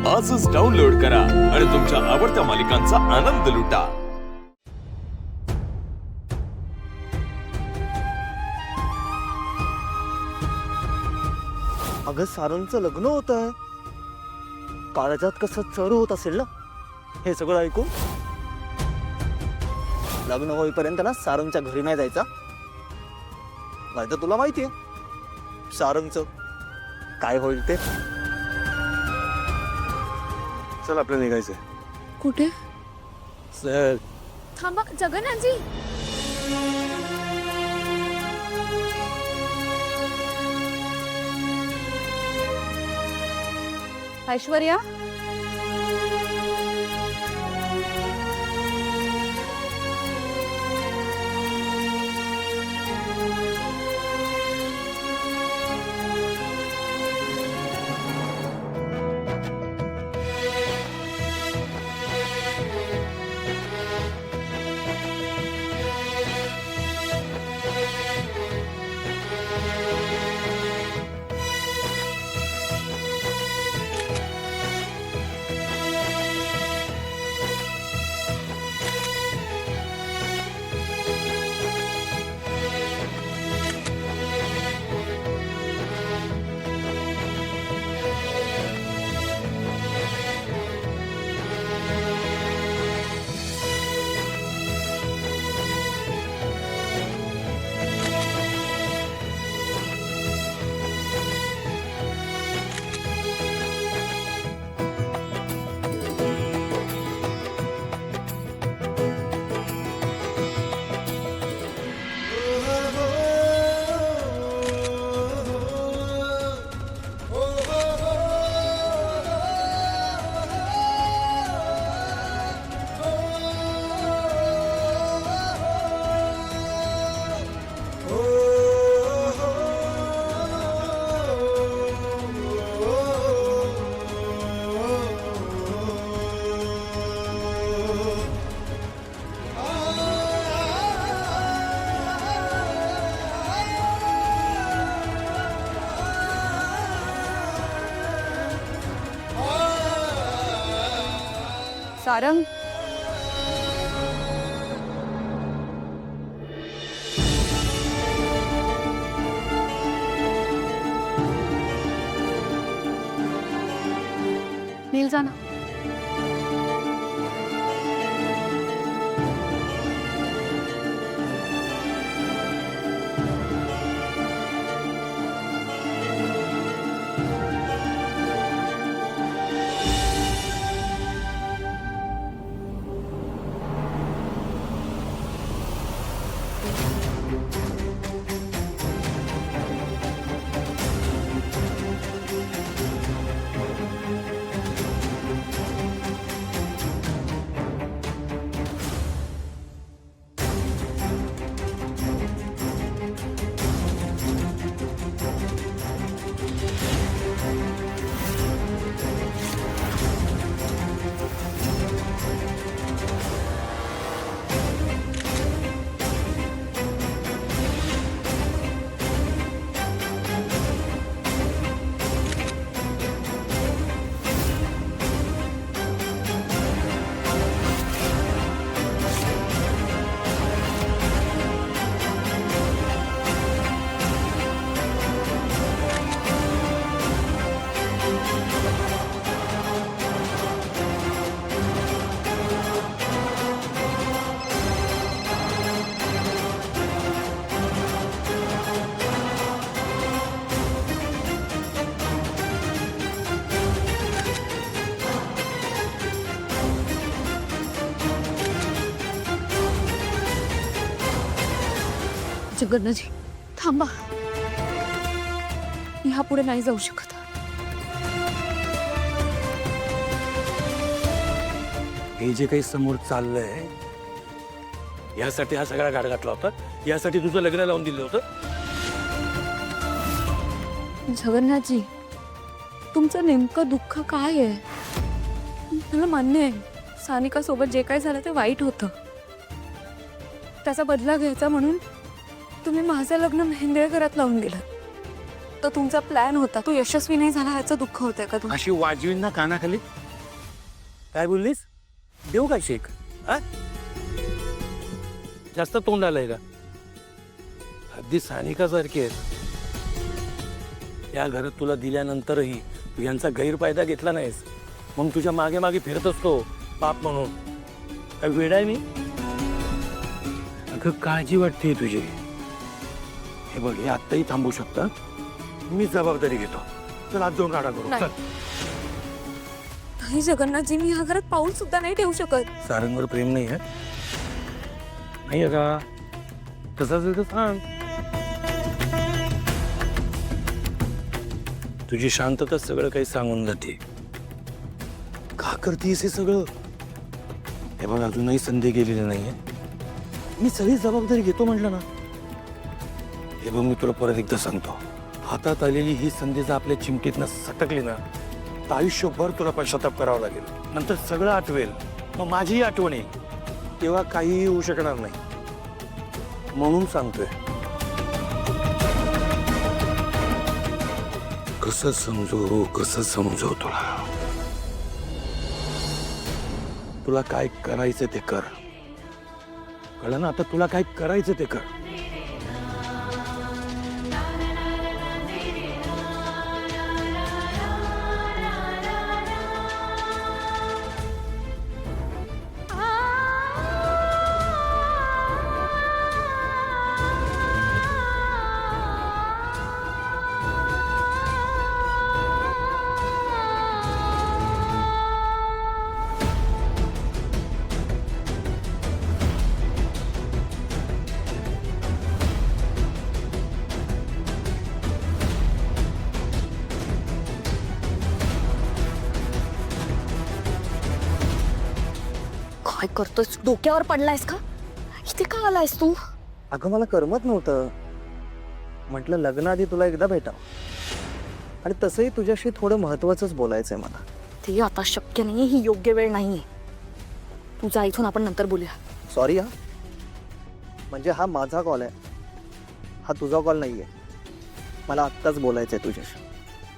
आजच डाउनलोड करा आणि तुमच्या आवडत्या मालिकांचा आनंद लुटा। अगं सारंगचं लग्न होत आहे। काळजात कसं चर होत असेल ना हे सगळं ऐकून। लग्न होईपर्यंत ना सारंगच्या घरी नाही जायचा, नाही तर तुला माहितीये सारंगचं काय होईल ते। चल आपल्याला निघायचंय। कुठे? चल थांबा जगन्नाथजी। ऐश्वर्या, सारंग, नील जाना। जगन्नाथजी थांबा, यापुढे नाही जाऊ शकत। हे जे काही समोर चाललंय यासाठी हा सगळा गाड घातला होता, यासाठी तुझं लग्न लावून दिलं होतं। जगन्नाथजी, तुमचं नेमकं दुःख काय आहे? मला मान्य आहे सानिका सोबत जे काय झालं ते वाईट होतं, त्याचा बदला घ्यायचा म्हणून तुम्ही माझं लग्न मेहेंदळकरात लावून गेलं। होतं, तुमचा प्लॅन होता, तो यशस्वी नाही झाला याचं दुःख होतंय का तुम्हाला? अशी वाजवीन ना कानाखाली. काय बोललीस? देऊ का शेक? हा? जास्त तोंड आलंय का? अगदी सानिकासारखी आहेत. या घरात तुला दिल्यानंतरही तू यांचा गैरफायदा घेतला नाहीस, मग तुझ्या मागे मागे फिरत असतो पाप म्हणून. काय वेड आहे मी? अगं काळजी वाटते तुझी. हे बघ, हे आत्ताही थांबू शकतं. मी जबाबदारी घेतो. चल आज जाऊन राडा करू. नाही. चल. नाही जगन्नाथजी, मी ह्या घरात पाऊल सुद्धा नाही ठेवू शकत. सारंगवर प्रेम नाही आहे? नाही आहे का? तसं असेल तर सांग. तुझी शांतता सगळं काही सांगून जाते. का करतीस हे सगळं? हे बघ, अजूनही संधी गेलेली नाहीये. मी सगळी जबाबदारी घेतो म्हटलं ना. हे बघ, मी तुला परत एकदा सांगतो, हातात आलेली ही संधी जर आपल्या चिमटीतनं सटकली ना, तर आयुष्यभर तुला पश्चाताप करावा लागेल. नंतर सगळं आठवेल, मग माझीही आठवण येईल. तेव्हा काहीही होऊ शकणार नाही. म्हणून सांगतोय. कसं समजू तुला? तुला काय करायचं ते कर. कळलं ना? आता तुला काय करायचं ते कर. काय करतोयस? डोक्यावर पडलायस का? इथे का आलायस तू? अगं मला करमत नव्हतं. म्हटलं लग्नाआधी तुला एकदा भेटावं, आणि तसंही तुझ्याशी थोडं महत्वाचंच बोलायचंय मला. ते आता शक्य नाहीये, ही योग्य वेळ नाहीये. तू जा इथून, आपण नंतर बोलूया. सॉरी हा. म्हणजे हा माझा कॉल आहे, हा तुझा कॉल नाहीये. मला आत्ताच बोलायचंय तुझ्याशी.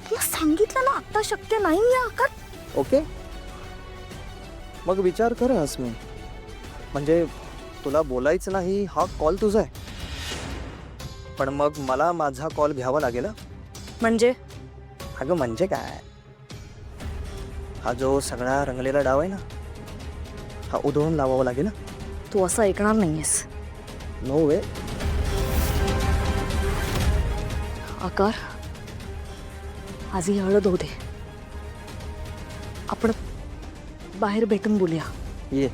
तुला सांगितलं ना, आता शक्य नाहीये आकार. ओके, मग विचार कर अस्मी. म्हणजे तुला बोलायचं नाही हा कॉल तुझा आहे, पण मग मला माझा कॉल घ्यावा लागेल हा? म्हणजे अगं म्हणजे काय, हा जो सगळा रंगलेला डाव आहे ना, हा उधळून लावावा लागेल ना. तू असं ऐकणार नाहीयेस. नो वे. आकार, आज ही हळद होऊ दे. आपण बाहेर भेटून बोलूया. ये.